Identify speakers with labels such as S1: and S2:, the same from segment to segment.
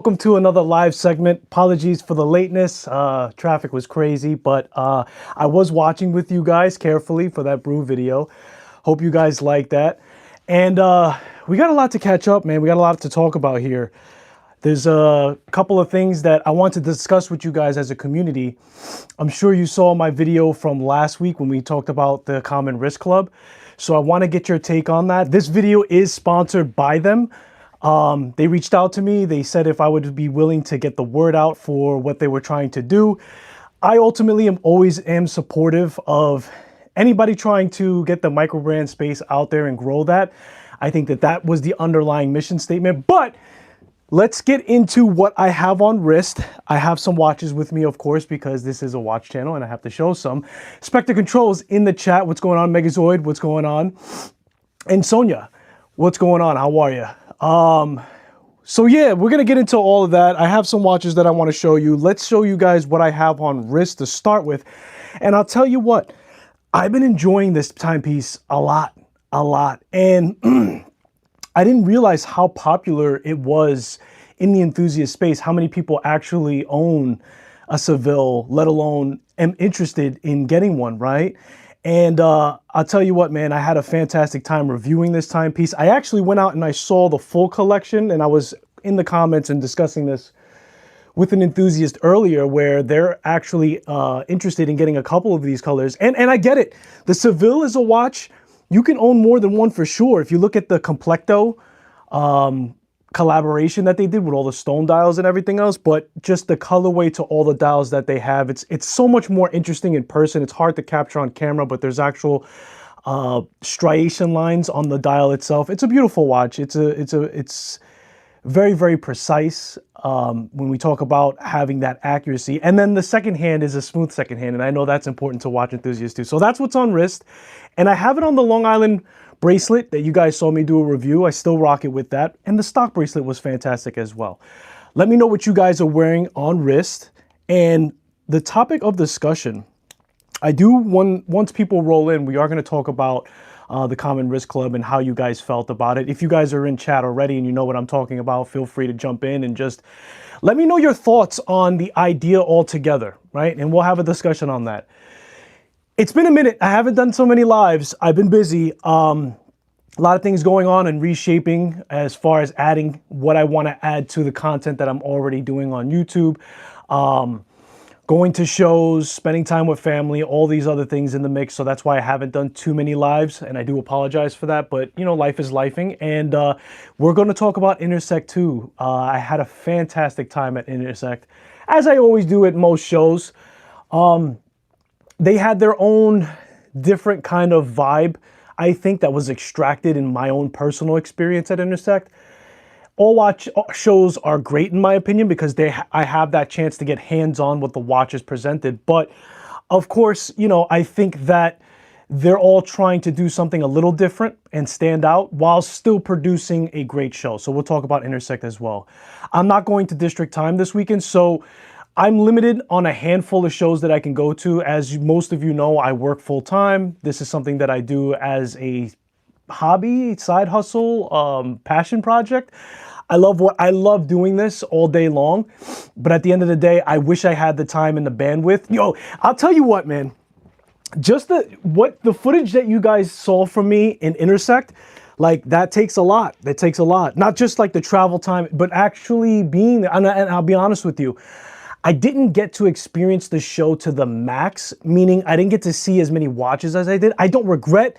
S1: Welcome to another live segment. Apologies for the lateness. Traffic was crazy, but I was watching with you guys carefully for that brew video. Hope you guys like that. And we got a lot to catch up, man. We got a lot to talk about here. There's a couple of things that I want to discuss with you guys as a community. I'm sure you saw my video from last week when we talked about the Common Risk Club. So I want to get your take on that. This video is sponsored by them. They reached out to me. They said if I would be willing to get the word out for what they were trying to do. I ultimately always am supportive of anybody trying to get the microbrand space out there and grow that. I think that that was the underlying mission statement. But let's get into what I have on wrist. I have some watches with me, of course, because this is a watch channel and I have to show some. Spectre Controls in the chat. What's going on, Megazoid? What's going on? And Sonia, what's going on? How are you? So yeah, we're gonna get into all of that. I have some watches that I want to show you. Let's show you guys what I have on wrist to start with. And I'll tell you what, I've been enjoying this timepiece a lot. And I didn't realize how popular it was in the enthusiast space, how many people actually own a Seville, let alone am interested in getting one, right? And I'll tell you what, man, I had a fantastic time reviewing this timepiece. I actually went out and I saw the full collection, and I was in the comments and discussing this with an enthusiast earlier where they're actually interested in getting a couple of these colors. And I get it. The Seville is a watch. You can own more than one for sure. If you look at the Complecto collaboration that they did with all the stone dials and everything else, but just the colorway to all the dials that they have, it's so much more interesting in person. It's hard to capture on camera, but there's actual striation lines on the dial itself. It's a beautiful watch. It's very, very precise when we talk about having that accuracy. And then the second hand is a smooth second hand, and I know that's important to watch enthusiasts too. So that's what's on wrist, and I have it on the Long Island bracelet that you guys saw me do a review. I still rock it with that, and the stock bracelet was fantastic as well. Let me know what you guys are wearing on wrist. And the topic of discussion, once people roll in, we are going to talk about the Common Risk Club and how you guys felt about it. If you guys are in chat already and you know what I'm talking about, feel free to jump in and just let me know your thoughts on the idea altogether, right? And we'll have a discussion on that. It's been a minute. I haven't done so many lives. I've been busy. A lot of things going on and reshaping as far as adding what I want to add to the content that I'm already doing on YouTube. Going to shows, spending time with family, all these other things in the mix. So that's why I haven't done too many lives, and I do apologize for that. But, you know, life is lifing. And we're going to talk about Intersect too. I had a fantastic time at Intersect, as I always do at most shows. They had their own different kind of vibe, I think, that was extracted in my own personal experience at Intersect. All watch shows are great in my opinion because I have that chance to get hands-on with the watches presented. But of course, you know, I think that they're all trying to do something a little different and stand out while still producing a great show. So we'll talk about Intersect as well. I'm not going to District Time this weekend, so I'm limited on a handful of shows that I can go to. As most of you know, I work full-time. This is something that I do as a hobby, side hustle, passion project. I love doing this all day long, but at the end of the day, I wish I had the time and the bandwidth. Yo, I'll tell you what, man, just the footage that you guys saw from me in Intersect, like that takes a lot. That takes a lot. Not just like the travel time, but actually being there. And I'll be honest with you, I didn't get to experience the show to the max, meaning I didn't get to see as many watches as I did. I don't regret,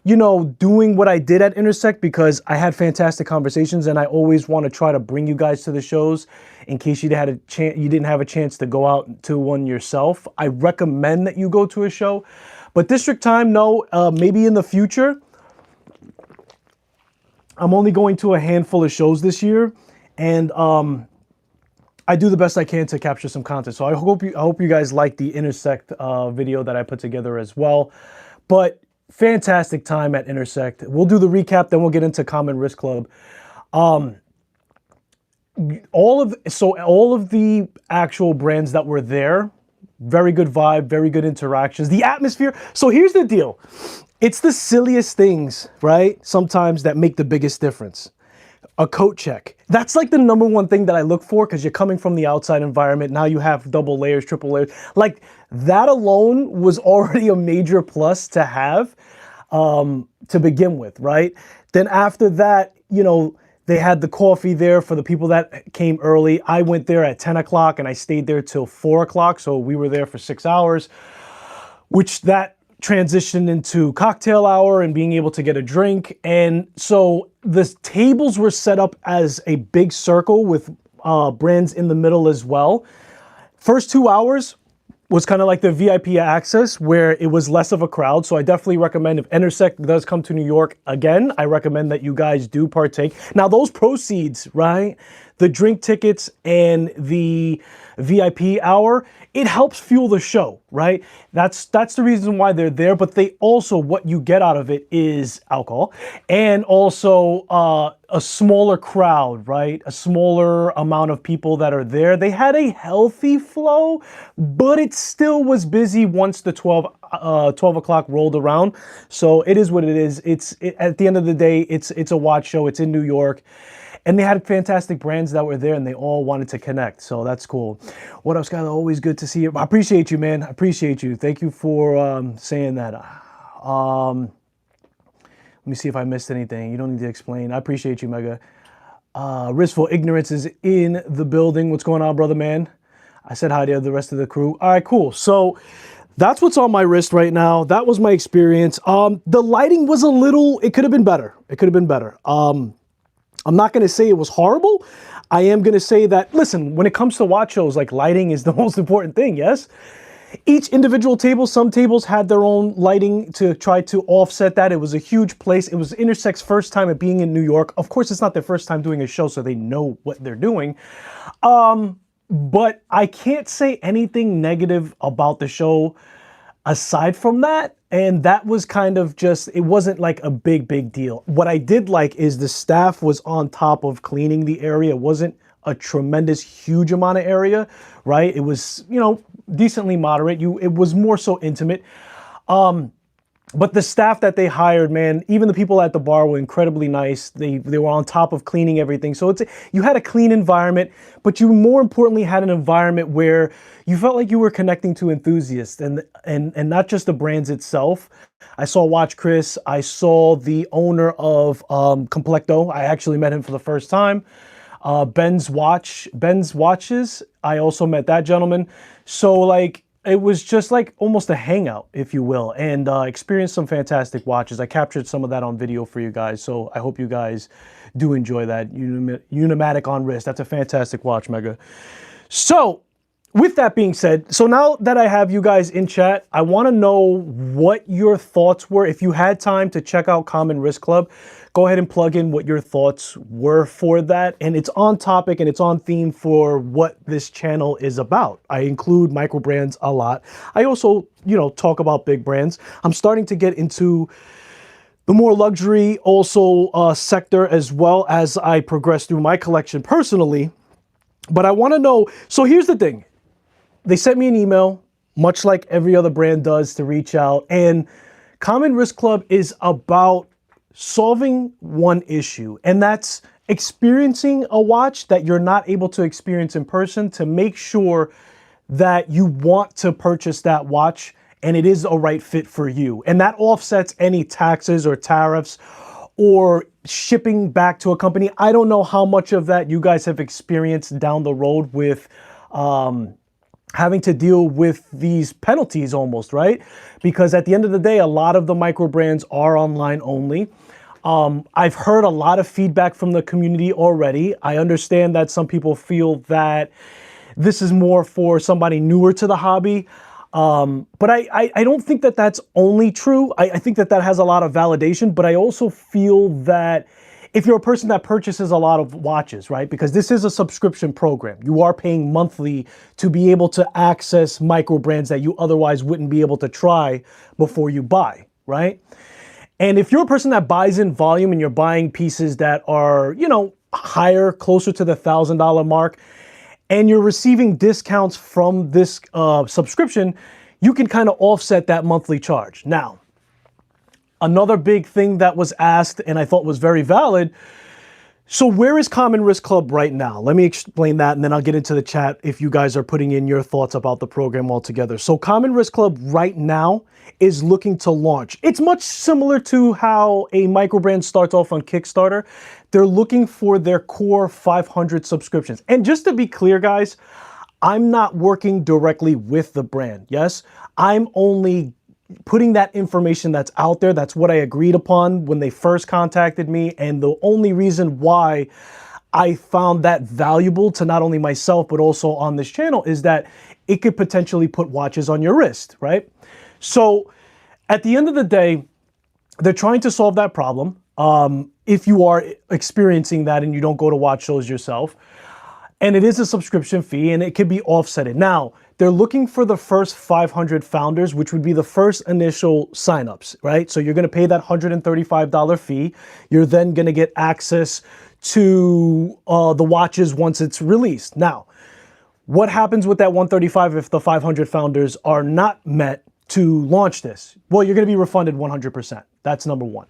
S1: you know, doing what I did at Intersect because I had fantastic conversations, and I always want to try to bring you guys to the shows in case you didn't have a chance to go out to one yourself. I recommend that you go to a show, but District Time, no, maybe in the future. I'm only going to a handful of shows this year, and I do the best I can to capture some content. So I hope you guys like the Intersect video that I put together as well. But fantastic time at Intersect. We'll do the recap, then we'll get into Common Risk Club. All of the actual brands that were there, very good vibe, very good interactions. The atmosphere. So here's the deal. It's the silliest things, right? Sometimes that make the biggest difference. A coat check. That's like the number one thing that I look for, because you're coming from the outside environment. Now you have double layers, triple layers. Like, that alone was already a major plus to have to begin with, right? Then after that, you know, they had the coffee there for the people that came early. I went there at 10 o'clock and I stayed there till 4 o'clock. So we were there for 6 hours, which that transitioned into cocktail hour and being able to get a drink. And so the tables were set up as a big circle with brands in the middle as well. First 2 hours was kind of like the VIP access, where it was less of a crowd. So I definitely recommend, if Intersect does come to New York again, I recommend that you guys do partake. Now those proceeds, right? The drink tickets and the VIP hour, it helps fuel the show, right? That's the reason why they're there. But they also, what you get out of it is alcohol, and also a smaller crowd, right? A smaller amount of people that are there. They had a healthy flow, but it still was busy once the 12 o'clock rolled around. So it is what it is. At the end of the day, it's a watch show. It's in New York. And they had fantastic brands that were there, and they all wanted to connect. So that's cool. What else, Skylar? Always good to see you. I appreciate you, man. I appreciate you. Thank you for saying that. Let me see if I missed anything. You don't need to explain. I appreciate you, Mega. Ristful Ignorance is in the building. What's going on, brother, man? I said hi to the rest of the crew. All right, cool. So that's what's on my wrist right now. That was my experience. The lighting was it could have been better. It could have been better. I'm not going to say it was horrible. I am going to say that, listen, when it comes to watch shows, like, lighting is the most important thing, yes? Each individual table, some tables had their own lighting to try to offset that. It was a huge place. It was Intersect's first time at being in New York. Of course, it's not their first time doing a show, so they know what they're doing. But I can't say anything negative about the show aside from that. And that was kind of just, it wasn't like a big deal. What I did like is the staff was on top of cleaning the area. It wasn't a tremendous, huge amount of area, right? It was, you know, decently moderate. It was more so intimate. But the staff that they hired, man, even the people at the bar were incredibly nice. They were on top of cleaning everything. So you had a clean environment, but you more importantly had an environment where you felt like you were connecting to enthusiasts and not just the brands itself. I saw Watch Chris. I saw the owner of Complecto. I actually met him for the first time. Ben's Watches. I also met that gentleman. So, like, it was just like almost a hangout, if you will, and experienced some fantastic watches. I captured some of that on video for you guys, so I hope you guys do enjoy that. Unimatic on wrist. That's a fantastic watch, Mega. So, with that being said, so now that I have you guys in chat, I want to know what your thoughts were. If you had time to check out Common Wrist Club, go ahead and plug in what your thoughts were for that. And it's on topic and it's on theme for what this channel is about. I include micro brands a lot. I also, you know, talk about big brands. I'm starting to get into the more luxury also sector as well as I progress through my collection personally. But I want to know, so here's the thing. They sent me an email, much like every other brand does, to reach out. And Common Wrist Club is about solving one issue, and that's experiencing a watch that you're not able to experience in person, to make sure that you want to purchase that watch and it is a right fit for you. And that offsets any taxes or tariffs or shipping back to a company. I don't know how much of that you guys have experienced down the road with having to deal with these penalties almost, right? Because at the end of the day, a lot of the micro brands are online only. I've heard a lot of feedback from the community already. I understand that some people feel that this is more for somebody newer to the hobby. But I don't think that that's only true. I think that that has a lot of validation, but I also feel that if you're a person that purchases a lot of watches, right? Because this is a subscription program. You are paying monthly to be able to access micro brands that you otherwise wouldn't be able to try before you buy, right? And if you're a person that buys in volume and you're buying pieces that are, you know, higher, closer to the $1,000 mark, and you're receiving discounts from this subscription, you can kind of offset that monthly charge. Now, another big thing that was asked, and I thought was very valid, So where is Common Risk Club right now? Let me explain that, and then I'll get into the chat if you guys are putting in your thoughts about the program altogether. So Common Risk Club right now is looking to launch. It's much similar to how a microbrand starts off on Kickstarter. They're looking for their core 500 subscriptions. And just to be clear, guys, I'm not working directly with the brand. Yes, I'm only putting that information that's out there. That's what I agreed upon when they first contacted me. And the only reason why I found that valuable to not only myself, but also on this channel is that it could potentially put watches on your wrist, right? So at the end of the day, they're trying to solve that problem. If you are experiencing that and you don't go to watch shows yourself, and it is a subscription fee and it can be offsetted. Now, they're looking for the first 500 founders, which would be the first initial signups, right? So you're going to pay that $135 fee. You're then going to get access to the watches once it's released. Now, what happens with that $135 if the 500 founders are not met to launch this? Well, you're going to be refunded 100%. That's number one.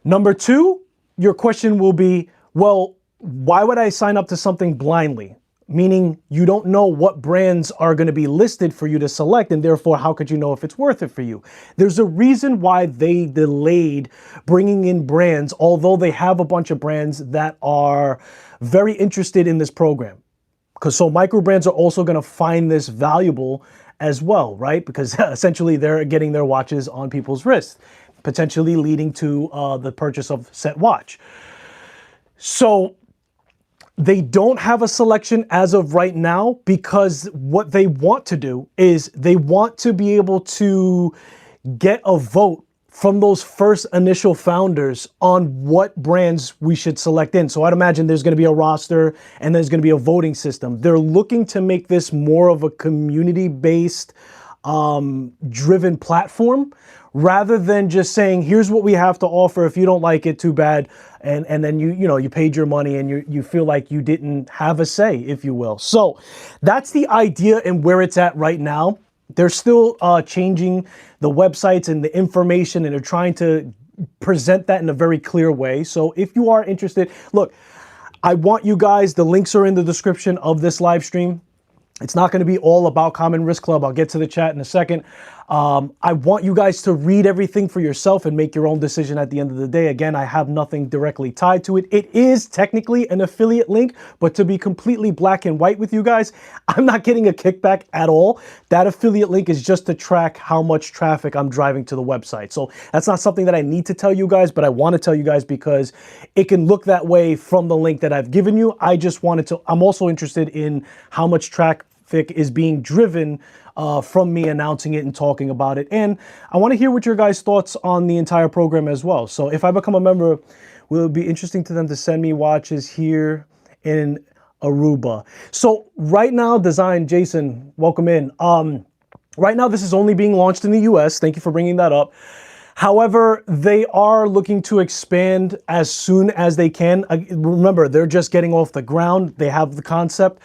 S1: Number two, your question will be, well, why would I sign up to something blindly? Meaning you don't know what brands are going to be listed for you to select, and therefore how could you know if it's worth it for you? There's a reason why they delayed bringing in brands, although they have a bunch of brands that are very interested in this program. Because so micro brands are also going to find this valuable as well, right? Because essentially they're getting their watches on people's wrists, potentially leading to the purchase of set watch. So they don't have a selection as of right now because what they want to do is they want to be able to get a vote from those first initial founders on what brands we should select in. So I'd imagine there's going to be a roster and there's going to be a voting system. They're looking to make this more of a community-based driven platform rather than just saying, here's what we have to offer. If you don't like it, too bad. And then you paid your money and you feel like you didn't have a say, if you will. So that's the idea and where it's at right now. They're still changing the websites and the information, and they're trying to present that in a very clear way. So if you are interested, look, I want you guys, the links are in the description of this live stream. It's not going to be all about Common Risk Club. I'll get to the chat in a second. I want you guys to read everything for yourself and make your own decision at the end of the day. Again, I have nothing directly tied to it. It is technically an affiliate link, but to be completely black and white with you guys, I'm not getting a kickback at all. That affiliate link is just to track how much traffic I'm driving to the website. So that's not something that I need to tell you guys, but I want to tell you guys because it can look that way from the link that I've given you. I just wanted to, I'm also interested in how much traffic is being driven from me announcing it and talking about it. And I want to hear what your guys' thoughts on the entire program as well. So if I become a member, will it be interesting to them to send me watches here in Aruba? So right now, Design, Jason, welcome in. Right now, this is only being launched in the US. Thank you for bringing that up. However, they are looking to expand as soon as they can. Remember, they're just getting off the ground. They have the concept.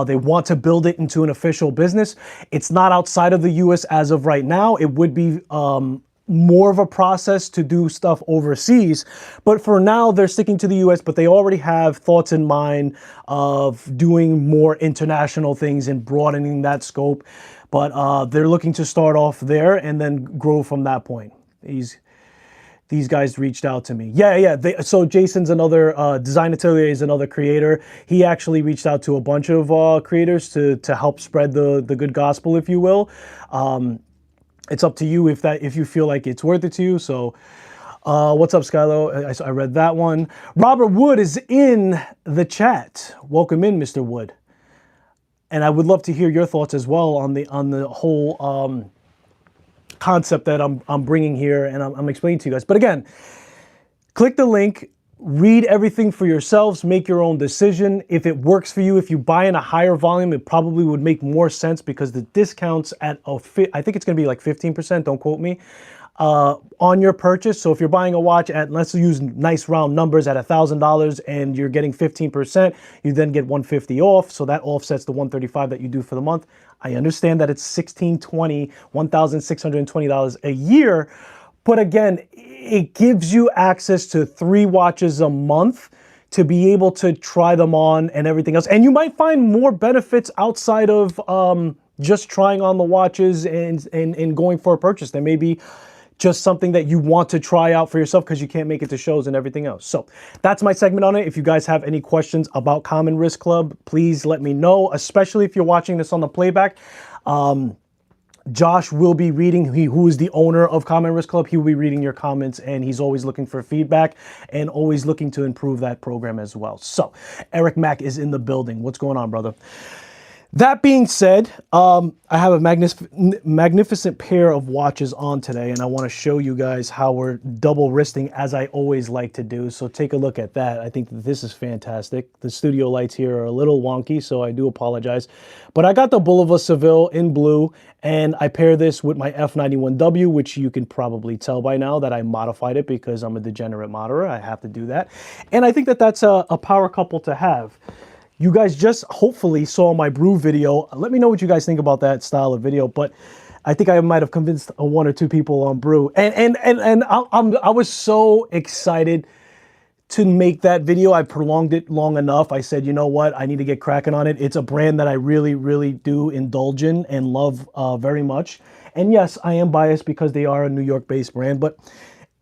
S1: They want to build it into an official business. It's not outside of the US as of right now. It would be more of a process to do stuff overseas. But for now, they're sticking to the US, but they already have thoughts in mind of doing more international things and broadening that scope. But they're looking to start off there and then grow from that point. These guys reached out to me. Yeah. So Jason's another, Design Atelier is another creator. He actually reached out to a bunch of creators to help spread the good gospel, if you will. It's up to you if you feel like it's worth it to you. So what's up, Skylo? I read that one. Robert Wood is in the chat. Welcome in, Mr. Wood. And I would love to hear your thoughts as well on the whole concept that I'm bringing here and I'm explaining to you guys. But again, click the link, read everything for yourselves, make your own decision. If it works for you, if you buy in a higher volume, it probably would make more sense because the discounts at I think it's going to be like 15%, don't quote me, on your purchase. So if you're buying a watch at, let's use nice round numbers, at $1,000 and you're getting 15%, you then get $150 off. So that offsets the $135 that you do for the month. I understand that it's $1,620, $1,620 a year. But again, it gives you access to 3 watches a month to be able to try them on and everything else. And you might find more benefits outside of just trying on the watches and going for a purchase. There may be just something that you want to try out for yourself because you can't make it to shows and everything else. So that's my segment on it. If you guys have any questions about Common Risk Club, please let me know, especially if you're watching this on the playback. Josh will be reading, who is the owner of Common Risk Club, he will be reading your comments, and he's always looking for feedback and always looking to improve that program as well. So Eric Mack is in the building. What's going on, brother? That being said, I have a magnificent pair of watches on today, and I want to show you guys how we're double wristing as I always like to do. So take a look at that. I think that this is fantastic. The studio lights here are a little wonky, so I do apologize. But I got the Bulova Seville in blue, and I pair this with my F91W, which you can probably tell by now that I modified it because I'm a degenerate modder. I have to do that. And I think that that's a power couple to have. You guys just hopefully saw my brew video. Let me know what you guys think about that style of video, but I think I might have convinced one or two people on brew. And I was so excited to make that video. I prolonged it long enough. I said, you know what? I need to get cracking on it. It's a brand that I really, really do indulge in and love very much. And yes, I am biased because they are a New York-based brand, but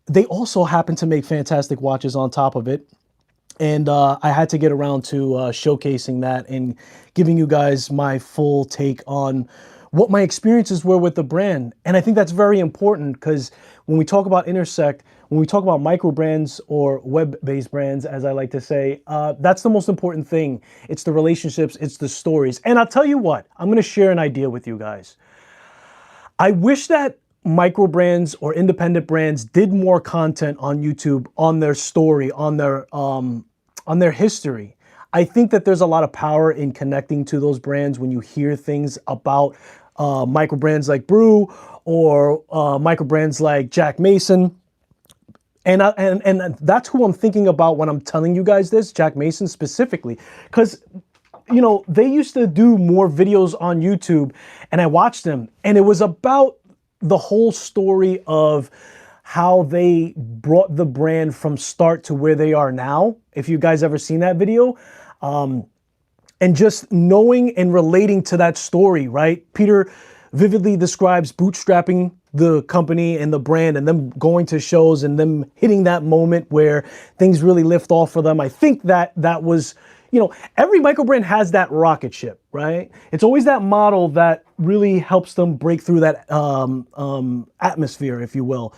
S1: they also happen to make fantastic watches on top of it. And I had to get around to showcasing that and giving you guys my full take on what my experiences were with the brand. And I think that's very important because when we talk about Intersect, when we talk about micro brands or web-based brands, as I like to say, that's the most important thing. It's the relationships, it's the stories. And I'll tell you what, I'm going to share an idea with you guys. I wish that micro brands or independent brands did more content on YouTube on their story, on their history. I think that there's a lot of power in connecting to those brands when you hear things about micro brands like Brew or micro brands like Jack Mason. And that's who I'm thinking about when I'm telling you guys this, Jack Mason specifically, because you know, they used to do more videos on YouTube and I watched them and it was about the whole story of how they brought the brand from start to where they are now. If you guys ever seen that video, and just knowing and relating to that story, right? Peter vividly describes bootstrapping the company and the brand and them going to shows and them hitting that moment where things really lift off for them. I think that was, you know, every micro brand has that rocket ship, right? It's always that model that really helps them break through that atmosphere, if you will.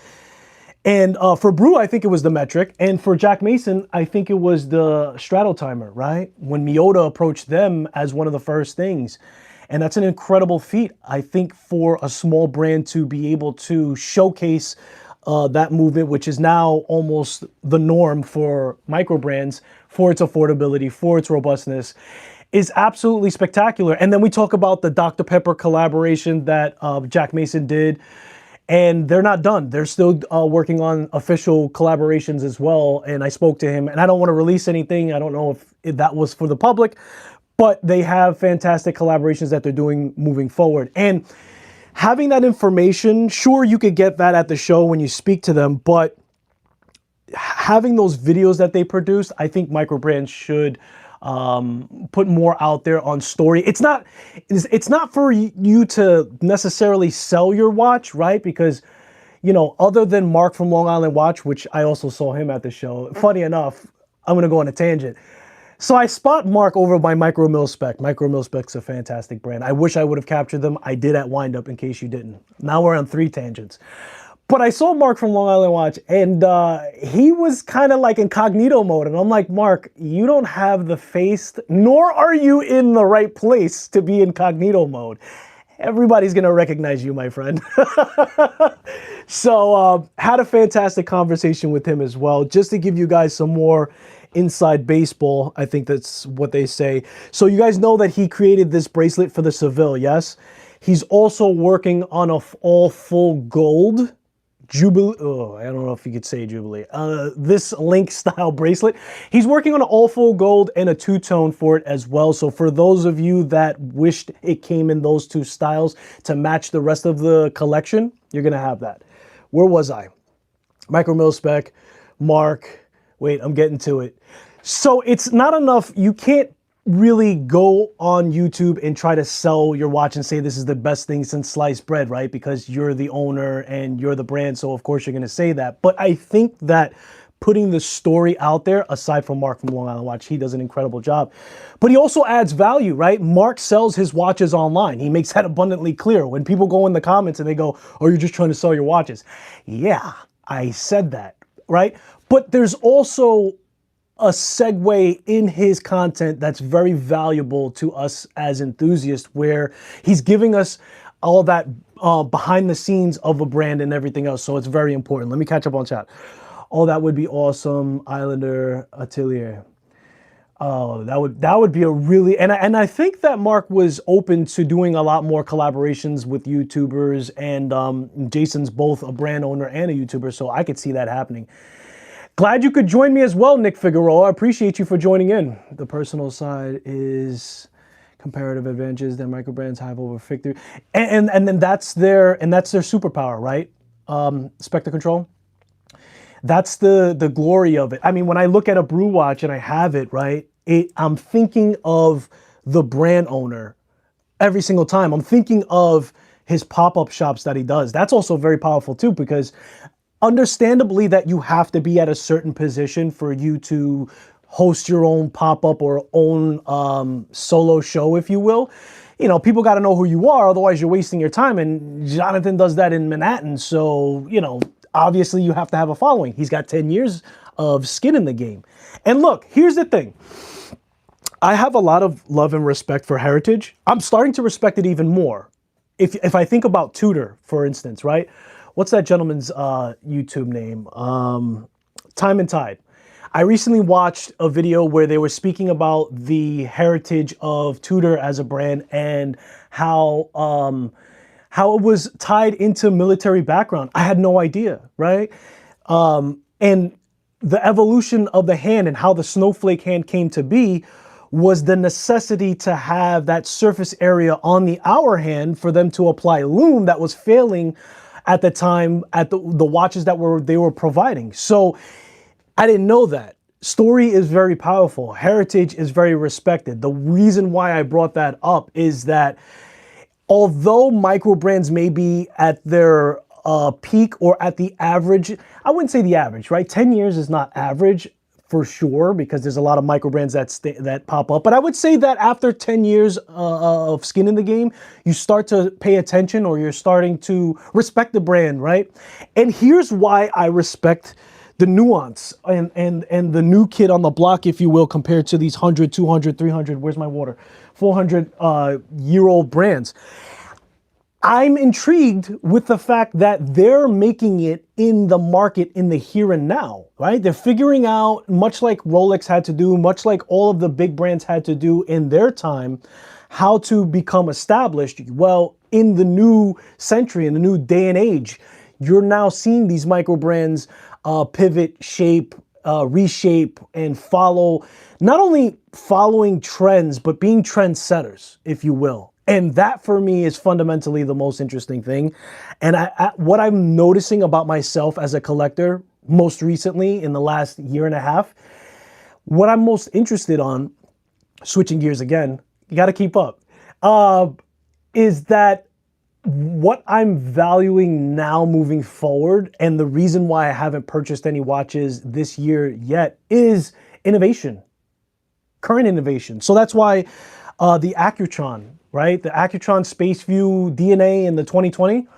S1: And for Brew, I think it was the metric. And for Jack Mason, I think it was the straddle timer, right? When Miyota approached them as one of the first things. And that's an incredible feat, I think, for a small brand to be able to showcase that movement, which is now almost the norm for micro brands, for its affordability, for its robustness, is absolutely spectacular. And then we talk about the Dr. Pepper collaboration that Jack Mason did, and they're not done. They're still working on official collaborations as well. And I spoke to him, and I don't want to release anything. I don't know if that was for the public, but they have fantastic collaborations that they're doing moving forward. And having that information, sure, you could get that at the show when you speak to them, but having those videos that they produce, I think micro brands should put more out there on story. It's not for you to necessarily sell your watch, right? Because, you know, other than Mark from Long Island Watch, which I also saw him at the show, funny enough, I'm going to go on a tangent. So I spot Mark over by Micro Mil Spec. Micro Mil Spec's a fantastic brand. I wish I would have captured them. I did at Windup, in case you didn't. Now we're on 3 tangents. But I saw Mark from Long Island Watch, and he was kind of like incognito mode. And I'm like, Mark, you don't have the face, nor are you in the right place to be incognito mode. Everybody's going to recognize you, my friend. So had a fantastic conversation with him as well, just to give you guys some more inside baseball. I think that's what they say. So you guys know that he created this bracelet for the Seville, yes? He's also working on a all full gold Jubilee, oh, I don't know if you could say Jubilee, this Link style bracelet. He's working on an all full gold and a two-tone for it as well. So for those of you that wished it came in those 2 styles to match the rest of the collection, you're gonna have that. Where was I? Micro Mil Spec, Mark, wait, I'm getting to it. So it's not enough. You can't really go on YouTube and try to sell your watch and say this is the best thing since sliced bread, right? Because you're the owner and you're the brand, so of course you're going to say that. But I think that putting the story out there, aside from Mark from Long Island Watch, he does an incredible job. But he also adds value, right? Mark sells his watches online. He makes that abundantly clear. When people go in the comments and they go, oh, you're just trying to sell your watches. Yeah, I said that, right? But there's also a segue in his content that's very valuable to us as enthusiasts, where he's giving us all that behind the scenes of a brand and everything else. So it's very important. Let me catch up on chat. Oh, that would be awesome. Islander Atelier. Oh, that would be a really, and I think that Mark was open to doing a lot more collaborations with YouTubers, and Jason's both a brand owner and a YouTuber, so I could see that happening. Glad you could join me as well, Nick Figueroa. I appreciate you for joining in. The personal side is comparative advantages that micro brands have over factory, and then that's their superpower, right? Spectre control. That's the glory of it. I mean, when I look at a Brew watch and I have it, right, I'm thinking of the brand owner every single time. I'm thinking of his pop-up shops that he does. That's also very powerful too, because understandably that you have to be at a certain position for you to host your own pop-up or own solo show, if you will. You know, people got to know who you are, otherwise you're wasting your time. And Jonathan does that in Manhattan. So, you know, obviously you have to have a following. He's got 10 years of skin in the game. And look, here's the thing. I have a lot of love and respect for heritage. I'm starting to respect it even more. If I think about Tudor, for instance, right? What's that gentleman's YouTube name? Time and Tide. I recently watched a video where they were speaking about the heritage of Tudor as a brand and how it was tied into military background. I had no idea, right? And the evolution of the hand and how the snowflake hand came to be was the necessity to have that surface area on the hour hand for them to apply lume that was failing at the time at the watches that they were providing. So I didn't know that. Story is very powerful. Heritage is very respected. The reason why I brought that up is that although micro brands may be at their peak or at the average, I wouldn't say the average, right? 10 years is not average for sure, because there's a lot of micro brands that pop up. But I would say that after 10 years of skin in the game, you start to pay attention, or you're starting to respect the brand, right? And here's why I respect the nuance and the new kid on the block, if you will, compared to these 100, 200, 300, where's my water? 400-year-old brands. I'm intrigued with the fact that they're making it in the market in the here and now, right? They're figuring out, much like Rolex had to do, much like all of the big brands had to do in their time, how to become established. Well, in the new century, in the new day and age, you're now seeing these micro brands pivot, shape, reshape, and follow, not only following trends, but being trendsetters, if you will. And that for me is fundamentally the most interesting thing. And what I'm noticing about myself as a collector, most recently in the last year and a half, what I'm most interested on, switching gears again, you got to keep up, is that what I'm valuing now moving forward, and the reason why I haven't purchased any watches this year yet, is innovation, current innovation. So that's why the Accutron, right? The Accutron Space View DNA in the 2020.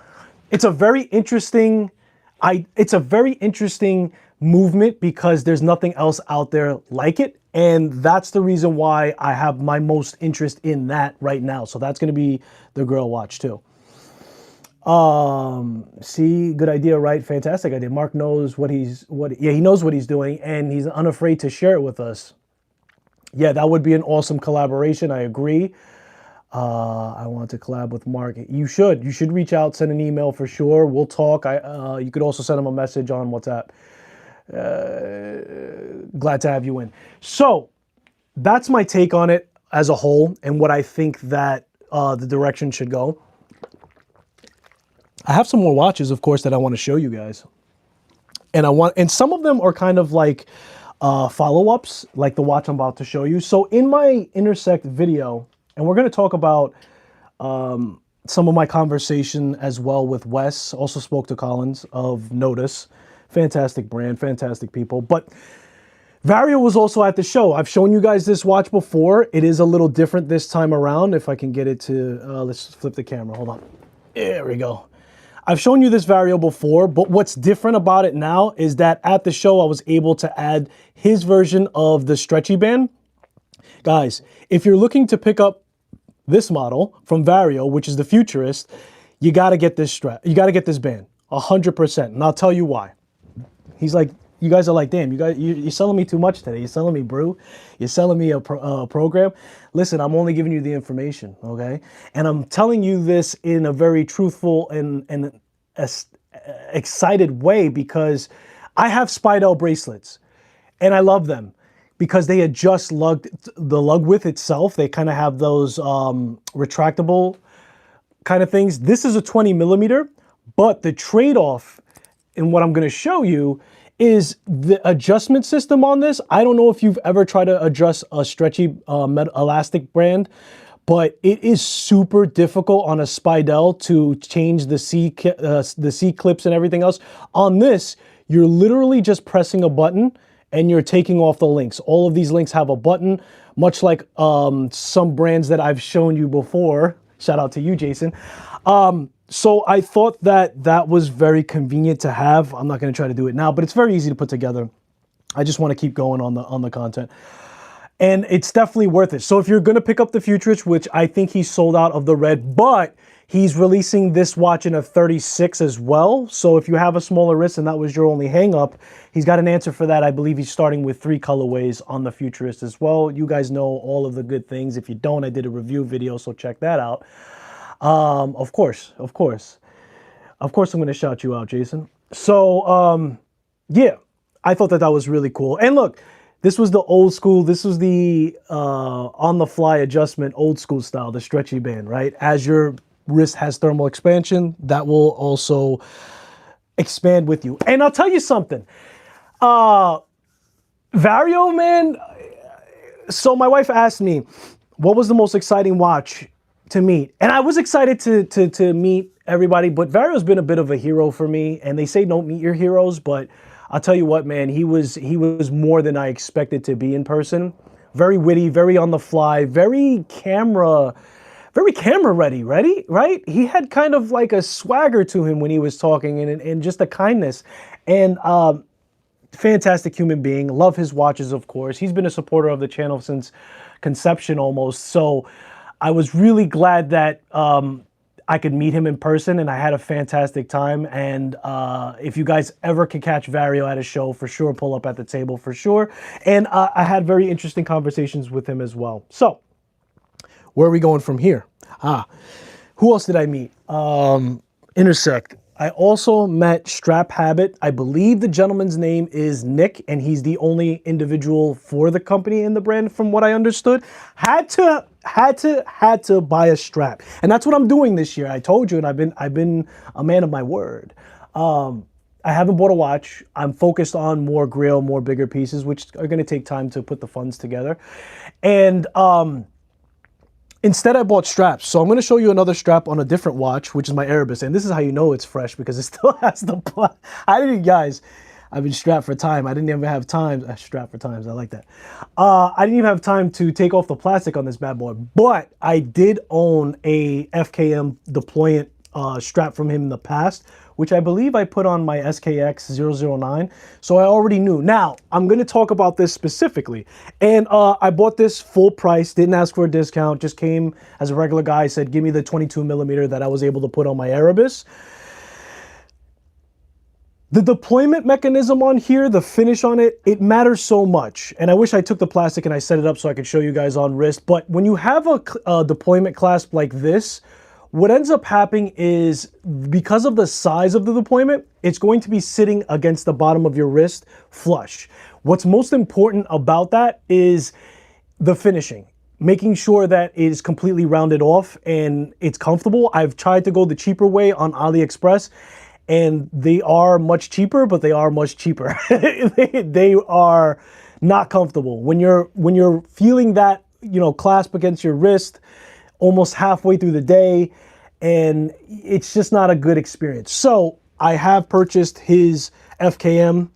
S1: It's a very interesting, movement, because there's nothing else out there like it. And that's the reason why I have my most interest in that right now. So that's going to be the girl watch too. See, good idea, right? Fantastic idea. Mark knows he knows what he's doing, and he's unafraid to share it with us. Yeah, that would be an awesome collaboration. I agree. I want to collab with Mark. You should reach out, send an email for sure. We'll talk. You could also send him a message on WhatsApp. Glad to have you in. So that's my take on it as a whole, and what I think that the direction should go. I have some more watches, of course, that I want to show you guys. And some of them are kind of like follow-ups, like the watch I'm about to show you. So in my Intersect video, and we're going to talk about some of my conversation as well with Wes. Also spoke to Collins of Notice. Fantastic brand, fantastic people. But Vario was also at the show. I've shown you guys this watch before. It is a little different this time around. If I can get it to, let's flip the camera. Hold on. There we go. I've shown you this Vario before, but what's different about it now is that at the show, I was able to add his version of the stretchy band. Guys, if you're looking to pick up this model from Vario, which is the Futurist, you got to get this strap. You got to get this band, 100%. And I'll tell you why. He's like, you guys are like, damn, you're selling me too much today. You're selling me brew. You're selling me a program. Listen, I'm only giving you the information, okay? And I'm telling you this in a very truthful and excited way because I have Spidell bracelets and I love them because they adjust the lug width itself. They kind of have those retractable kind of things. This is a 20 millimeter, but the trade-off in what I'm going to show you is the adjustment system on this. I don't know if you've ever tried to adjust a stretchy elastic brand, but it is super difficult on a Spidell to change the C clips and everything else. On this, you're literally just pressing a button and you're taking off the links. All of these links have a button, much like some brands that I've shown you before. Shout out to you, Jason. So I thought that was very convenient to have. I'm not going to try to do it now, but it's very easy to put together. I just want to keep going on the content. And it's definitely worth it. So if you're going to pick up the Futurist, which I think he's sold out of the red, but he's releasing this watch in a 36 as well. So if you have a smaller wrist and that was your only hang up, he's got an answer for that. I believe he's starting with 3 colorways on the Futurist as well. You guys know all of the good things. If you don't, I did a review video, so check that out. Of course, I'm going to shout you out, Jason. So, yeah, I thought that was really cool. And look, this was the old school, this was the, on the fly adjustment, old school style, the stretchy band, right? As your wrist has thermal expansion, that will also expand with you. And I'll tell you something, Vario, man. So my wife asked me, what was the most exciting watch to meet? And I was excited to meet everybody, but Vario's been a bit of a hero for me. And they say don't meet your heroes, but I'll tell you what, man, he was more than I expected to be in person. Very witty, very on the fly, very camera ready, right? He had kind of like a swagger to him when he was talking and just a kindness. And fantastic human being. Love his watches, of course. He's been a supporter of the channel since conception almost. So I was really glad that I could meet him in person, and I had a fantastic time. And if you guys ever can catch Vario at a show, for sure, pull up at the table for sure. And I had very interesting conversations with him as well. So where are we going from here? Who else did I meet? Intersect. I also met Strap Habit. I believe the gentleman's name is Nick, and he's the only individual for the company in the brand, from what I understood. Had to buy a strap, and that's what I'm doing this year. I told you, and I've been a man of my word. I haven't bought a watch. I'm focused on more grail, more bigger pieces, which are going to take time to put the funds together. And instead, I bought straps. So I'm going to show you another strap on a different watch, which is my Erebus. And this is how you know it's fresh, because it still has the... guys, I've been strapped for time. I didn't even have time... strapped for times, I like that. I didn't even have time to take off the plastic on this bad boy. But I did own a FKM deployant strap from him in the past, which I believe I put on my SKX 009. So I already knew. Now, I'm going to talk about this specifically. And I bought this full price, didn't ask for a discount, just came as a regular guy, said, give me the 22 millimeter that I was able to put on my Erebus. The deployment mechanism on here, the finish on it, it matters so much. And I wish I took the plastic and I set it up so I could show you guys on wrist. But when you have a deployment clasp like this, what ends up happening is, because of the size of the deployment, it's going to be sitting against the bottom of your wrist flush. What's most important about that is the finishing, making sure that it is completely rounded off and it's comfortable. I've tried to go the cheaper way on AliExpress, and they are much cheaper, but they are much cheaper. They are not comfortable. When you're feeling that, you know, clasp against your wrist almost halfway through the day, and it's just not a good experience. So I have purchased his FKM.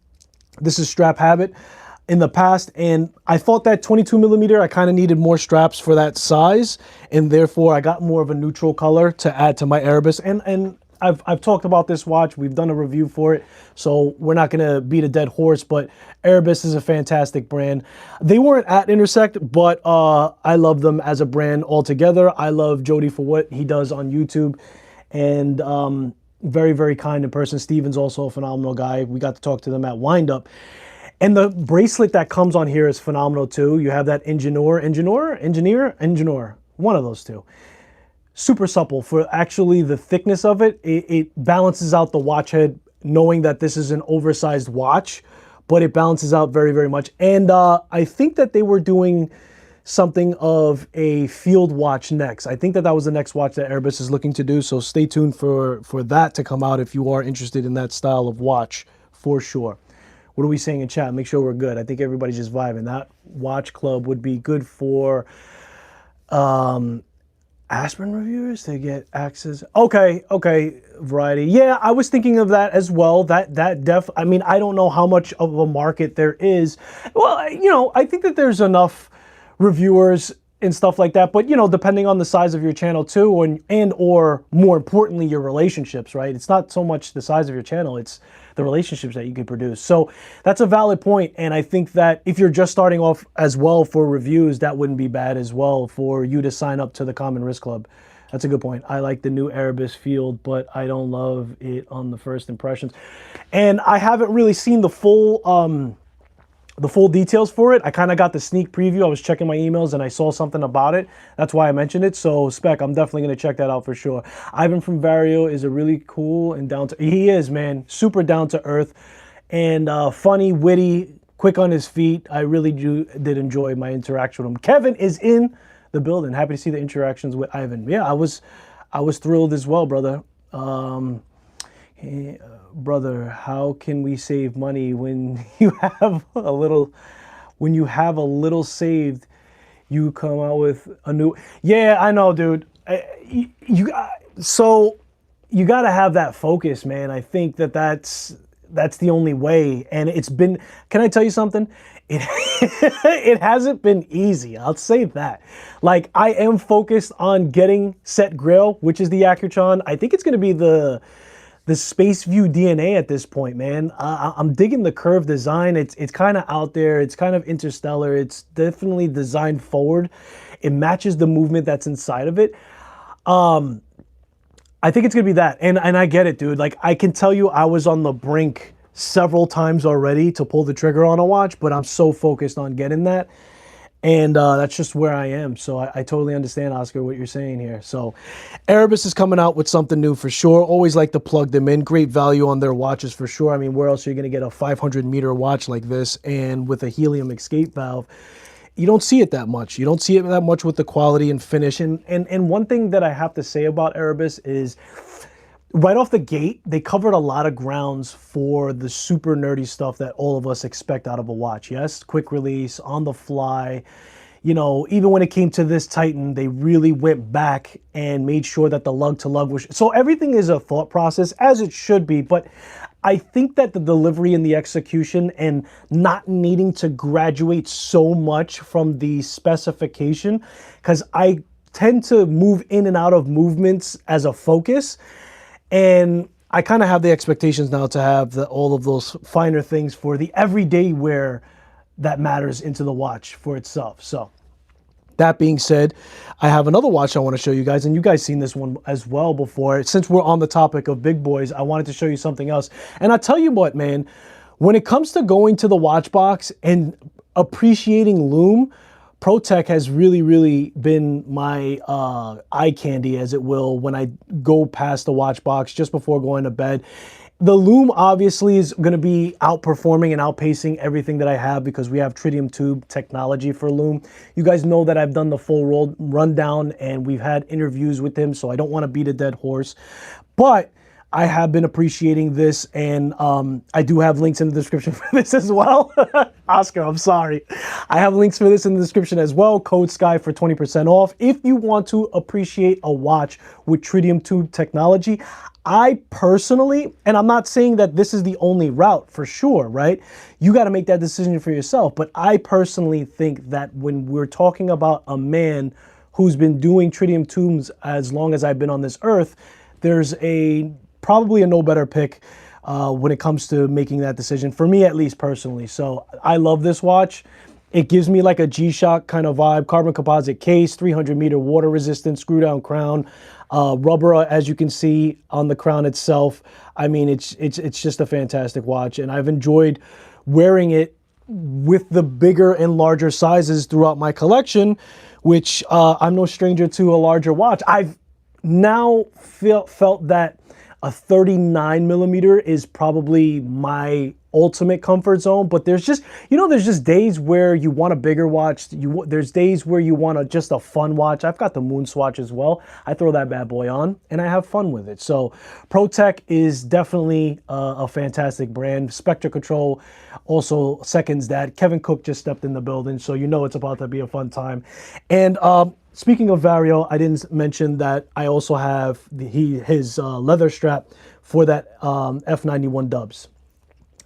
S1: This is Strap Habit in the past, and I thought that 22 millimeter, I kind of needed more straps for that size, and therefore I got more of a neutral color to add to my Erebus. And I've talked about this watch. We've done a review for it, so we're not gonna beat a dead horse, but Erebus is a fantastic brand. They weren't at Intersect, but I love them as a brand altogether. I love Jody for what he does on YouTube, and very, very kind in person. Steven's also a phenomenal guy. We got to talk to them at Windup. And the bracelet that comes on here is phenomenal too. You have that engineer, one of those two. Super supple for actually the thickness of it. It balances out the watch head, knowing that this is an oversized watch, but it balances out very, very much. And I think that they were doing something of a field watch next. I think that that was the next watch that Erebus is looking to do. So stay tuned for that to come out if you are interested in that style of watch for sure. What are we saying in chat? Make sure we're good. I think everybody's just vibing. That watch club would be good for Aspirin reviewers to get access. Okay, Variety. Yeah, I was thinking of that as well. I mean, I don't know how much of a market there is. Well, you know, I think that there's enough reviewers and stuff like that, but you know, depending on the size of your channel too, and or more importantly, your relationships, right? It's not so much the size of your channel, it's the relationships that you can produce. So that's a valid point, and I think that if you're just starting off as well for reviews, that wouldn't be bad as well for you to sign up to the Common Risk Club. That's a good point. I like the new Erebus Field, but I don't love it on the first impressions. And I haven't really seen the full details for it. I kind of got the sneak preview. I was checking my emails and I saw something about it. That's why I mentioned it. So Spec, I'm definitely going to check that out for sure. Ivan from Vario is a really cool and he is, man, super down to earth and funny, witty, quick on his feet. I really did enjoy my interaction with him. Kevin is in the building. Happy to see the interactions with Ivan. Yeah, I was thrilled as well, brother. Hey, brother, how can we save money when you have a little saved? You come out with a new. Yeah, I know, dude. So you got to have that focus, man. I think that's the only way. And it's been. Can I tell you something? It hasn't been easy. I'll say that. Like, I am focused on getting Set Grail, which is the Accutron. I think it's going to be the Space View DNA at this point, man. I'm digging the curve design. It's kind of out there. It's kind of interstellar. It's definitely designed forward. It matches the movement that's inside of it. I think it's gonna be that. And I get it, dude. Like, I can tell you I was on the brink several times already to pull the trigger on a watch, but I'm so focused on getting that. And that's just where I am. So I totally understand, Oscar, what you're saying here. So Erebus is coming out with something new for sure. Always like to plug them in. Great value on their watches for sure. I mean, where else are you going to get a 500-meter watch like this and with a helium escape valve? You don't see it that much. You don't see it that much with the quality and finish. And one thing that I have to say about Erebus is, right off the gate, they covered a lot of grounds for the super nerdy stuff that all of us expect out of a watch. Yes, quick release, on the fly. You know, even when it came to this Titan, they really went back and made sure that the lug-to-lug was... So everything is a thought process, as it should be, but I think that the delivery and the execution and not needing to graduate so much from the specification, because I tend to move in and out of movements as a focus, and I kind of have the expectations now to have all of those finer things for the everyday wear that matters into the watch for itself. So that being said, I have another watch I want to show you guys, and you guys seen this one as well before. Since we're on the topic of big boys, I wanted to show you something else. And I tell you what, man, when it comes to going to the watch box and appreciating lume, Protek has really, really been my eye candy, as it will, when I go past the watch box just before going to bed. The lume obviously is going to be outperforming and outpacing everything that I have because we have tritium tube technology for lume. You guys know that I've done the full rundown and we've had interviews with him, so I don't want to beat a dead horse. But I have been appreciating this, and I do have links in the description for this as well. Oscar, I'm sorry. I have links for this in the description as well. Code SKY for 20% off. If you want to appreciate a watch with tritium tube technology, I personally, and I'm not saying that this is the only route for sure, right? You got to make that decision for yourself. But I personally think that when we're talking about a man who's been doing tritium tubes as long as I've been on this earth, there's probably a no better pick when it comes to making that decision, for me at least personally. So I love this watch. It gives me like a G-Shock kind of vibe. Carbon composite case, 300-meter water resistant, screw down crown, rubber as you can see on the crown itself. I mean, it's just a fantastic watch, and I've enjoyed wearing it with the bigger and larger sizes throughout my collection, which I'm no stranger to a larger watch. I've now felt that a 39 millimeter is probably my ultimate comfort zone, but there's just, there's just days where you want a bigger watch. There's days where you want just a fun watch. I've got the Moon Swatch as well. I throw that bad boy on and I have fun with it. So Protek is definitely a fantastic brand. Spectra Control also seconds that. Kevin Cook just stepped in the building, so it's about to be a fun time. And speaking of Vario, I didn't mention that I also have his leather strap for that F91 Dubs.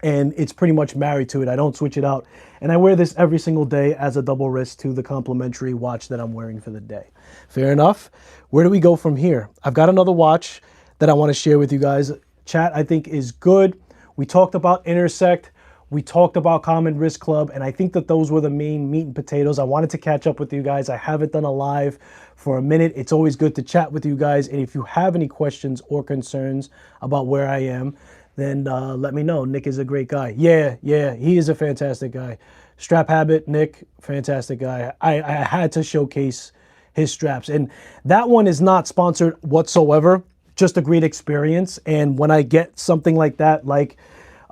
S1: And it's pretty much married to it. I don't switch it out. And I wear this every single day as a double wrist to the complimentary watch that I'm wearing for the day. Fair enough. Where do we go from here? I've got another watch that I want to share with you guys. Chat, I think, is good. We talked about Intersect. We talked about Common Risk Club, and I think that those were the main meat and potatoes. I wanted to catch up with you guys. I haven't done a live for a minute. It's always good to chat with you guys, and if you have any questions or concerns about where I am, then let me know. Nick is a great guy. Yeah, he is a fantastic guy. Strap Habit, Nick, fantastic guy. I had to showcase his straps, and that one is not sponsored whatsoever, just a great experience. And when I get something like that, like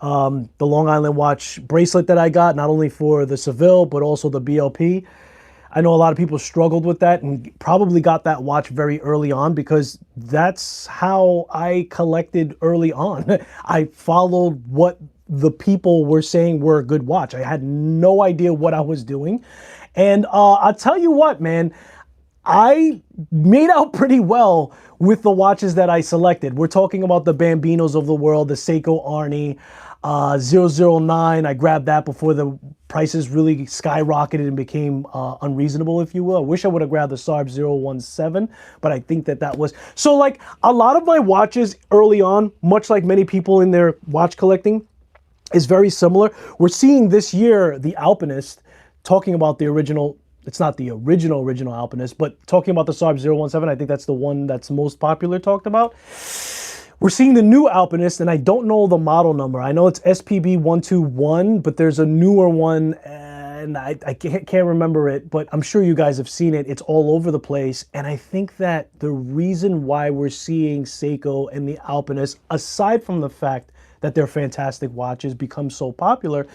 S1: the Long Island watch bracelet that I got, not only for the Seville, but also the BLP. I know a lot of people struggled with that and probably got that watch very early on, because that's how I collected early on. I followed what the people were saying were a good watch. I had no idea what I was doing. And I'll tell you what, man, I made out pretty well with the watches that I selected. We're talking about the Bambinos of the world, the Seiko Arnie, 009. I grabbed that before the prices really skyrocketed and became unreasonable, if you will. I wish I would have grabbed the Sarb 017, but I think that was... So like a lot of my watches early on, much like many people in their watch collecting, is very similar. We're seeing this year the Alpinist talking about the original... It's not the original Alpinist, but talking about the Sarb 017, I think that's the one that's most popular talked about. We're seeing the new Alpinist, and I don't know the model number. I know it's SPB 121, but there's a newer one, and I can't remember it, but I'm sure you guys have seen it. It's all over the place, and I think that the reason why we're seeing Seiko and the Alpinist, aside from the fact that they're fantastic watches, become so popular,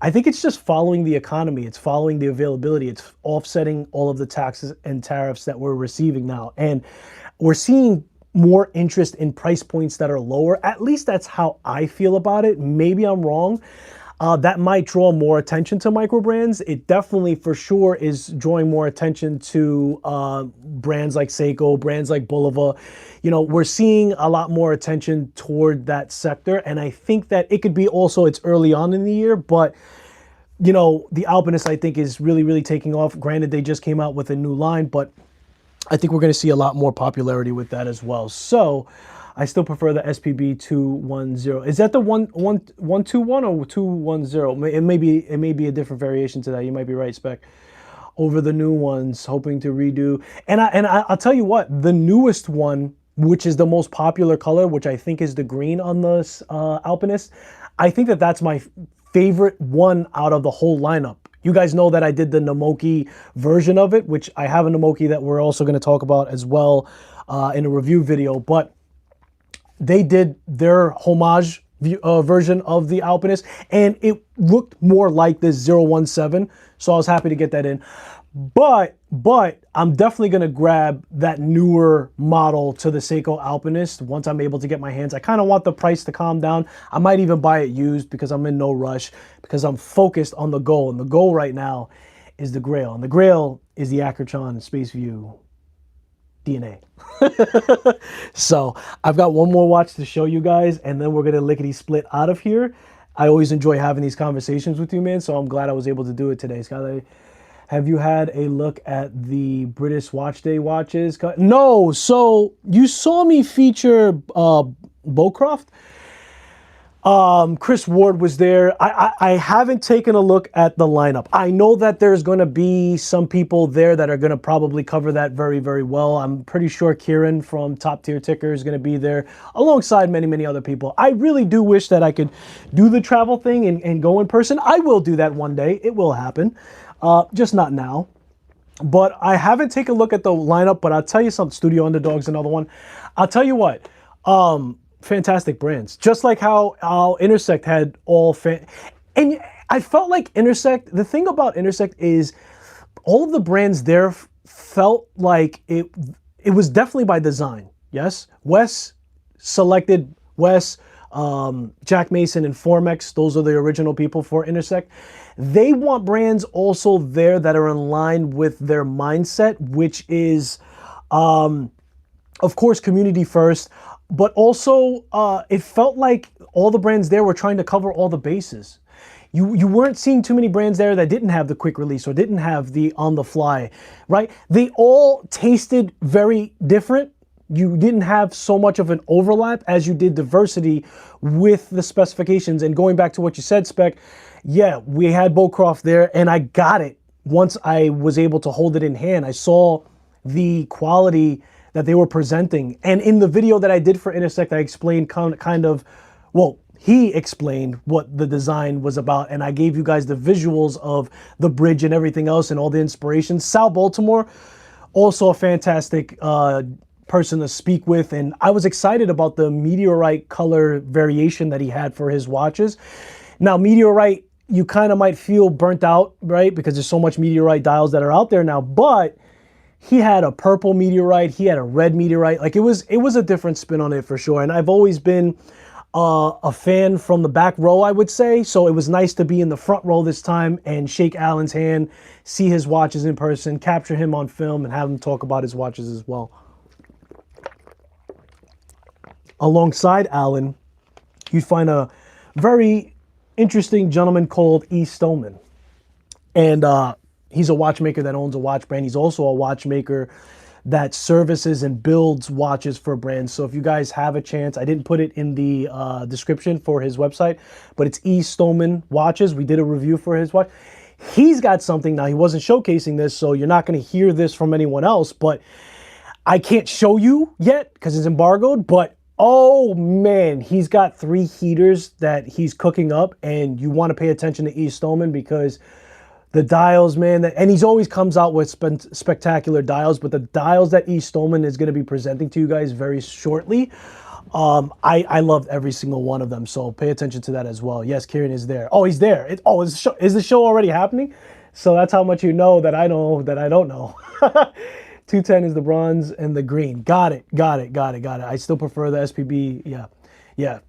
S1: I think it's just following the economy. It's following the availability. It's offsetting all of the taxes and tariffs that we're receiving now. And we're seeing more interest in price points that are lower. At least that's how I feel about it. Maybe I'm wrong. That might draw more attention to micro brands. It definitely, for sure, is drawing more attention to brands like Seiko, brands like Bulova. We're seeing a lot more attention toward that sector, and I think that it could be also, it's early on in the year, but the Alpinist, I think, is really, really taking off. Granted, they just came out with a new line, but I think we're going to see a lot more popularity with that as well. So I still prefer the SPB 210. Is that the 121 or 210? It may be a different variation to that. You might be right, Spec. Over the new ones, hoping to redo. And I'll tell you what, the newest one, which is the most popular color, which I think is the green on the Alpinist, I think that that's my favorite one out of the whole lineup. You guys know that I did the Namoki version of it, which I have a Namoki that we're also going to talk about as well in a review video. But they did their homage version of the Alpinist, and it looked more like this 017. So I was happy to get that in. But I'm definitely gonna grab that newer model to the Seiko Alpinist once I'm able to get my hands. I kind of want the price to calm down. I might even buy it used because I'm in no rush, because I'm focused on the goal. And the goal right now is the Grail. And the Grail is the Akertron Space View DNA. So I've got one more watch to show you guys, and then we're gonna lickety split out of here. I always enjoy having these conversations with you, man. So I'm glad I was able to do it today, Skylar. Have you had a look at the British Watch Day watches? No. So you saw me feature Bowcroft. Chris Ward was there. I haven't taken a look at the lineup. I know that there's going to be some people there that are going to probably cover that very, very well. I'm pretty sure Kieran from Top Tier Ticker is going to be there alongside many, many other people. I really do wish that I could do the travel thing and go in person. I will do that one day. It will happen. Just not now. But I haven't taken a look at the lineup, but I'll tell you something. Studio Underdog's another one. I'll tell you what. Fantastic brands. Just like how Intersect had all and I felt like Intersect, the thing about Intersect is all of the brands there felt like it was definitely by design. Yes? Wes selected Jack Mason and Formex. Those are the original people for Intersect. They want brands also there that are in line with their mindset, which is, of course, community first. But also, it felt like all the brands there were trying to cover all the bases. You weren't seeing too many brands there that didn't have the quick release or didn't have the on the fly, right? They all tasted very different. You didn't have so much of an overlap as you did diversity with the specifications. And going back to what you said, Spec, yeah, we had Bowcroft there, and I got it once I was able to hold it in hand. I saw the quality that they were presenting. And in the video that I did for Intersect, I explained he explained what the design was about, and I gave you guys the visuals of the bridge and everything else and all the inspirations. Sal Baltimore, also a fantastic person to speak with, and I was excited about the meteorite color variation that he had for his watches. Now, meteorite, you kind of might feel burnt out, right? Because there's so much meteorite dials that are out there now, but he had a purple meteorite, he had a red meteorite. Like it was a different spin on it for sure. And I've always been a fan from the back row, I would say. So it was nice to be in the front row this time and shake Alan's hand, see his watches in person, capture him on film, and have him talk about his watches as well. Alongside Alan, you'd find a very interesting gentleman called E. Stoneman. And he's a watchmaker that owns a watch brand. He's also a watchmaker that services and builds watches for brands. So if you guys have a chance, I didn't put it in the description for his website, but it's E. Stoneman Watches. We did a review for his watch. He's got something now. He wasn't showcasing this, so you're not going to hear this from anyone else, but I can't show you yet because it's embargoed, but oh man, he's got 3 heaters that he's cooking up, and you want to pay attention to E. Stoneman because the dials, man, and he's always comes out with spectacular dials, but the dials that E. Stoneman is going to be presenting to you guys very shortly, I loved every single one of them, so pay attention to that as well. Yes, Kieran is there. Oh, he's there. Is the show already happening? So that's how much you know that I know that I don't know. 210 is the bronze and the green. Got it. I still prefer the SPB. Yeah.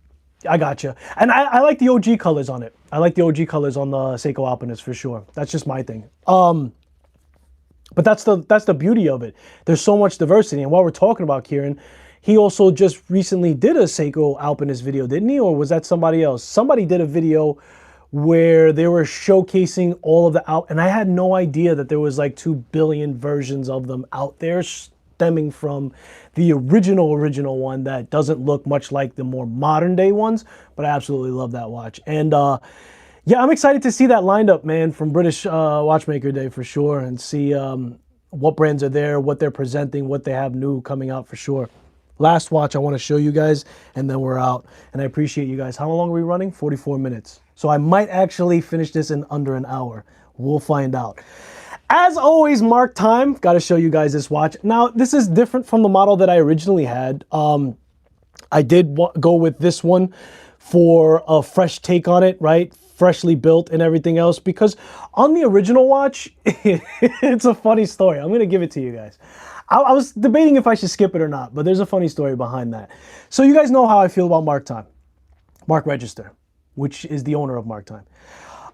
S1: I gotcha. And I like the OG colors on it. I like the OG colors on the Seiko Alpinist for sure. That's just my thing. But that's the beauty of it. There's so much diversity. And while we're talking about Kieran, he also just recently did a Seiko Alpinist video, didn't he? Or was that somebody else? Somebody did a video where they were showcasing all of the and I had no idea that there was like 2 billion versions of them out there, stemming from the original one that doesn't look much like the more modern day ones, but I absolutely love that watch. And yeah, I'm excited to see that lined up, man, from British Watchmaker Day for sure, and see what brands are there, what they're presenting, what they have new coming out for sure. Last watch I want to show you guys, and then we're out. And I appreciate you guys. How long are we running? 44 minutes. So I might actually finish this in under an hour. We'll find out. As always, mark time. Got to show you guys this watch. Now, this is different from the model that I originally had. I did go with this one for a fresh take on it, right? Freshly built and everything else. Because on the original watch, it's a funny story. I'm going to give it to you guys. I was debating if I should skip it or not, but there's a funny story behind that. So you guys know how I feel about Mark Time, Mark Register, which is the owner of Mark Time.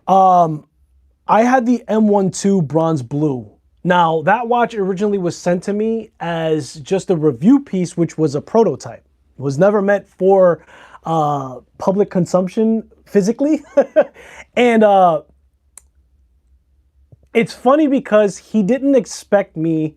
S1: I had the M12 Bronze Blue. Now, that watch originally was sent to me as just a review piece, which was a prototype. It was never meant for public consumption physically. And it's funny because he didn't expect me.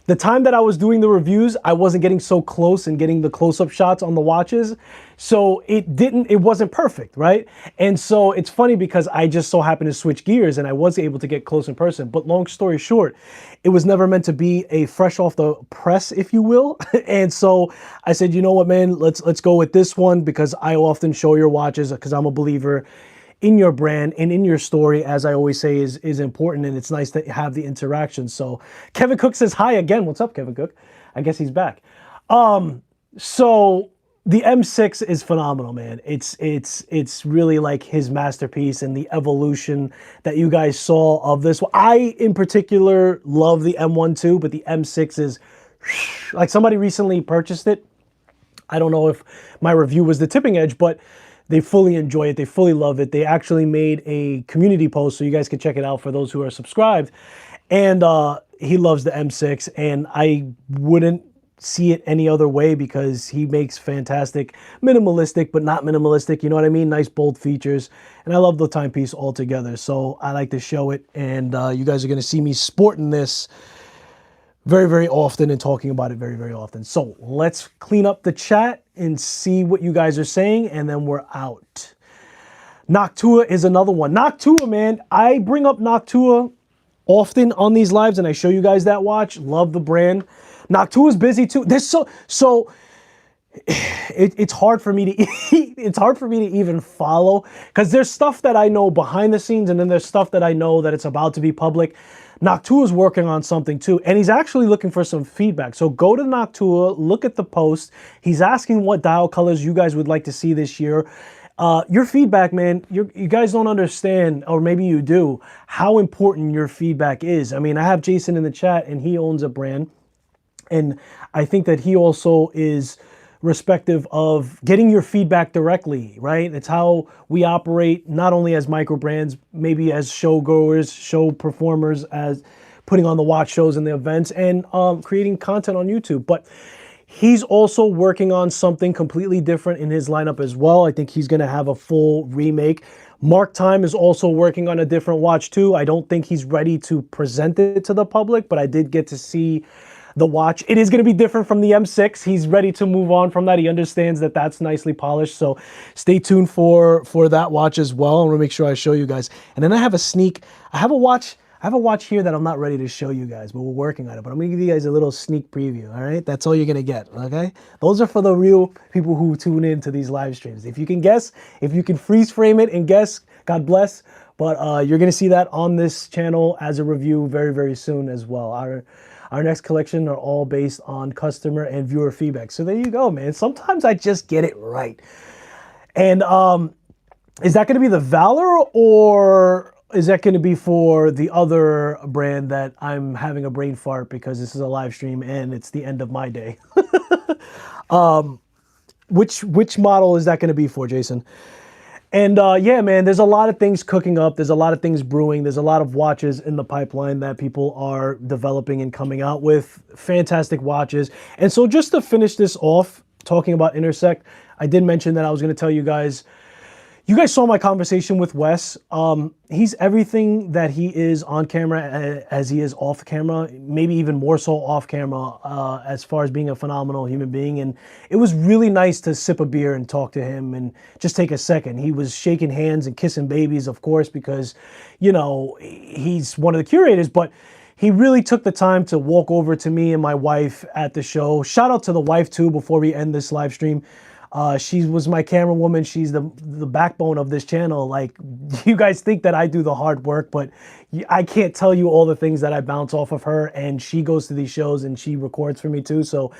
S1: The time that I was doing the reviews, I wasn't getting so close and getting the close-up shots on the watches. So it wasn't perfect, right? And so it's funny because I just so happened to switch gears and I was able to get close in person. But long story short, it was never meant to be a fresh off the press, if you will. And so I said, you know what, man, let's go with this one, because I often show your watches because I'm a believer in your brand and in your story, as I always say, is important, and it's nice to have the interaction. So Kevin Cook says hi again. What's up, Kevin Cook? I guess he's back. So the M6 is phenomenal, man. It's really like his masterpiece, and the evolution that you guys saw of this. I in particular love the M12, but the M6 is like, somebody recently purchased it. I don't know if my review was the tipping edge, but they fully enjoy it. They fully love it. They actually made a community post, so you guys can check it out for those who are subscribed. And he loves the M6, and I wouldn't see it any other way, because he makes fantastic, minimalistic, but not minimalistic. You know what I mean? Nice, bold features. And I love the timepiece altogether. So I like to show it. And you guys are going to see me sporting this very, very often and talking about it very, very often. So let's clean up the chat and see what you guys are saying, and then we're out. Noctua is another one. Noctua, man, I bring up Noctua often on these lives, and I show you guys that watch. Love the brand. Noctua's busy too. There's it's hard for me to it's hard for me to even follow, because there's stuff that I know behind the scenes, and then there's stuff that I know that it's about to be public. Noctua is working on something too, and he's actually looking for some feedback. So go to Noctua, look at the post. He's asking what dial colors you guys would like to see this year. Your feedback, man, you guys don't understand, or maybe you do, how important your feedback is. I mean, I have Jason in the chat, and he owns a brand, and I think that he also is respective of getting your feedback directly, right? It's how we operate, not only as micro brands, maybe as show goers, show performers, as putting on the watch shows and the events, and creating content on YouTube. But he's also working on something completely different in his lineup as well. I think he's going to have a full remake. Mark Time is also working on a different watch too. I don't think he's ready to present it to the public, but I did get to see the watch. It is going to be different from the M6. He's ready to move on from that. He understands that that's nicely polished. So stay tuned for that watch as well. I'm going to make sure I show you guys. And then I have a watch here that I'm not ready to show you guys, but we're working on it. But I'm going to give you guys a little sneak preview, all right? That's all you're going to get, okay? Those are for the real people who tune in to these live streams. If you can guess, if you can freeze frame it and guess, God bless. But you're going to see that on this channel as a review very, very soon as well. Our next collection are all based on customer and viewer feedback. So there you go, man. Sometimes I just get it right. And is that going to be the Valor, or is that going to be for the other brand that I'm having a brain fart because this is a live stream and it's the end of my day? Which model is that going to be for, Jason? And yeah, man, there's a lot of things cooking up. There's a lot of things brewing. There's a lot of watches in the pipeline that people are developing and coming out with. Fantastic watches. And so just to finish this off, talking about Intersect, I did mention that I was going to tell you guys, you guys saw my conversation with Wes. He's everything that he is on camera as he is off camera, maybe even more so off camera, as far as being a phenomenal human being. And it was really nice to sip a beer and talk to him and just take a second. He was shaking hands and kissing babies, of course, because, you know, he's one of the curators, but he really took the time to walk over to me and my wife at the show. Shout out to the wife too before we end this live stream. She was my camera woman. She's the backbone of this channel. Like, you guys think that I do the hard work, but I can't tell you all the things that I bounce off of her, and she goes to these shows and she records for me too. So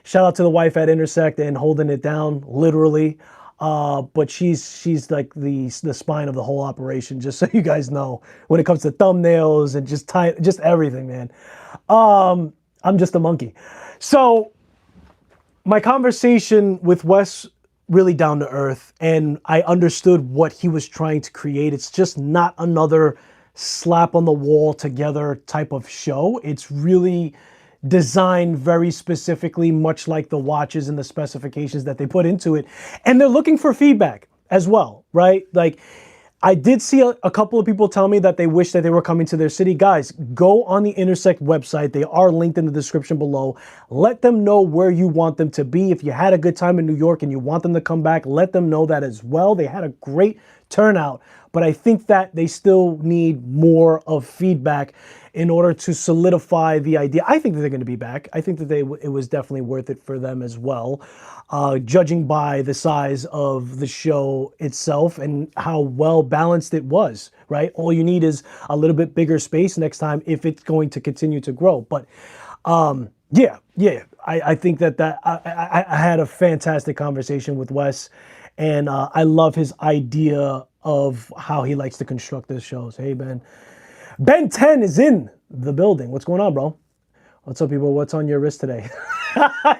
S1: shout out to the wife at Intersect and holding it down, literally. But she's like the spine of the whole operation, just so you guys know, when it comes to thumbnails and just everything, man. I'm just a monkey. So my conversation with Wes, really down to earth, and I understood what he was trying to create. It's just not another slap on the wall together type of show. It's really designed very specifically, much like the watches and the specifications that they put into it. And they're looking for feedback as well, right? Like, I did see a couple of people tell me that they wish that they were coming to their city. Guys, go on the Intersect website. They are linked in the description below. Let them know where you want them to be. If you had a good time in New York and you want them to come back, let them know that as well. They had a great turnout, but I think that they still need more of feedback in order to solidify the idea. I think that they're going to be back. I think that it was definitely worth it for them as well, judging by the size of the show itself and how well balanced it was, right? All you need is a little bit bigger space next time if it's going to continue to grow. But yeah, I think that I had a fantastic conversation with Wes, and I love his idea of how he likes to construct his shows. Hey, Ben. Ben 10 is in the building. What's going on, bro? What's up, people? What's on your wrist today?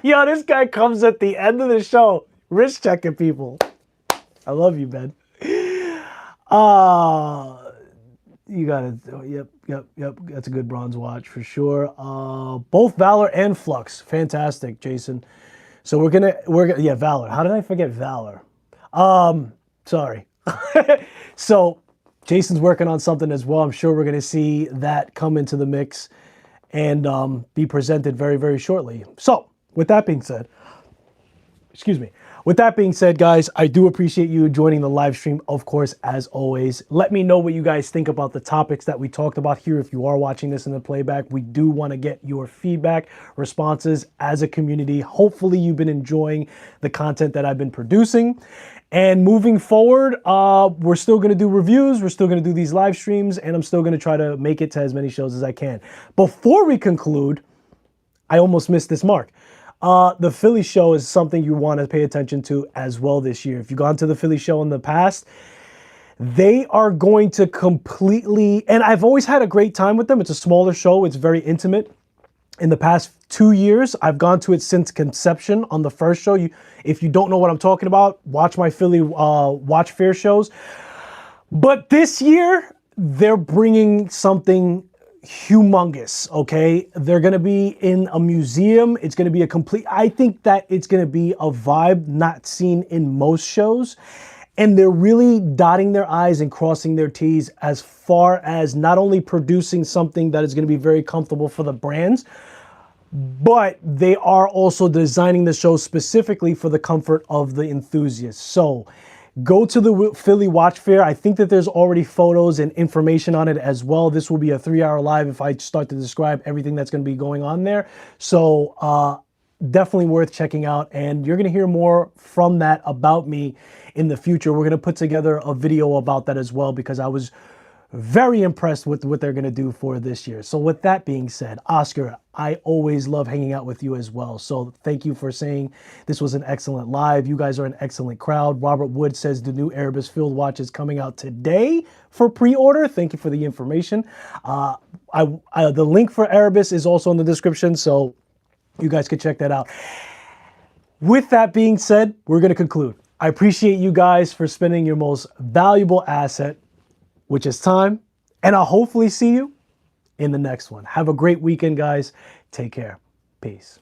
S1: Yo, this guy comes at the end of the show, wrist checking people. I love you, Ben. You got it. Oh, yep. That's a good bronze watch for sure. Both Valor and Flux. Fantastic, Jason. So we're gonna, yeah, Valor. How did I forget Valor? Sorry. So Jason's working on something as well. I'm sure we're going to see that come into the mix and be presented very, very shortly. So with that being said, with that being said, guys, I do appreciate you joining the live stream, of course, as always. Let me know what you guys think about the topics that we talked about here. If you are watching this in the playback, we do want to get your feedback, responses as a community. Hopefully you've been enjoying the content that I've been producing. And moving forward, we're still going to do reviews. We're still going to do these live streams, and I'm still going to try to make it to as many shows as I can. Before we conclude, I almost missed this mark. The Philly show is something you want to pay attention to as well this year. If you've gone to the Philly show in the past, they are going to completely, and I've always had a great time with them. It's a smaller show. It's very intimate. In the past 2 years, I've gone to it since conception on the first show. If you don't know what I'm talking about, watch my Philly Watch Fair shows. But this year, they're bringing something humongous, okay? They're going to be in a museum. It's going to be I think that it's going to be a vibe not seen in most shows. And they're really dotting their I's and crossing their T's as far as not only producing something that is going to be very comfortable for the brands, but they are also designing the show specifically for the comfort of the enthusiasts. So go to the Philly Watch Fair. I think that there's already photos and information on it as well. This will be a 3-hour live if I start to describe everything that's going to be going on there. So definitely worth checking out. And you're going to hear more from that about me in the future. We're going to put together a video about that as well, because I was very impressed with what they're going to do for this year. So with that being said, Oscar, I always love hanging out with you as well. So thank you for saying this was an excellent live. You guys are an excellent crowd. Robert Wood says the new Erebus Field Watch is coming out today for pre-order. Thank you for the information. The link for Erebus is also in the description, so you guys can check that out. With that being said, we're going to conclude. I appreciate you guys for spending your most valuable asset, which is time, and I'll hopefully see you in the next one. Have a great weekend, guys. Take care. Peace.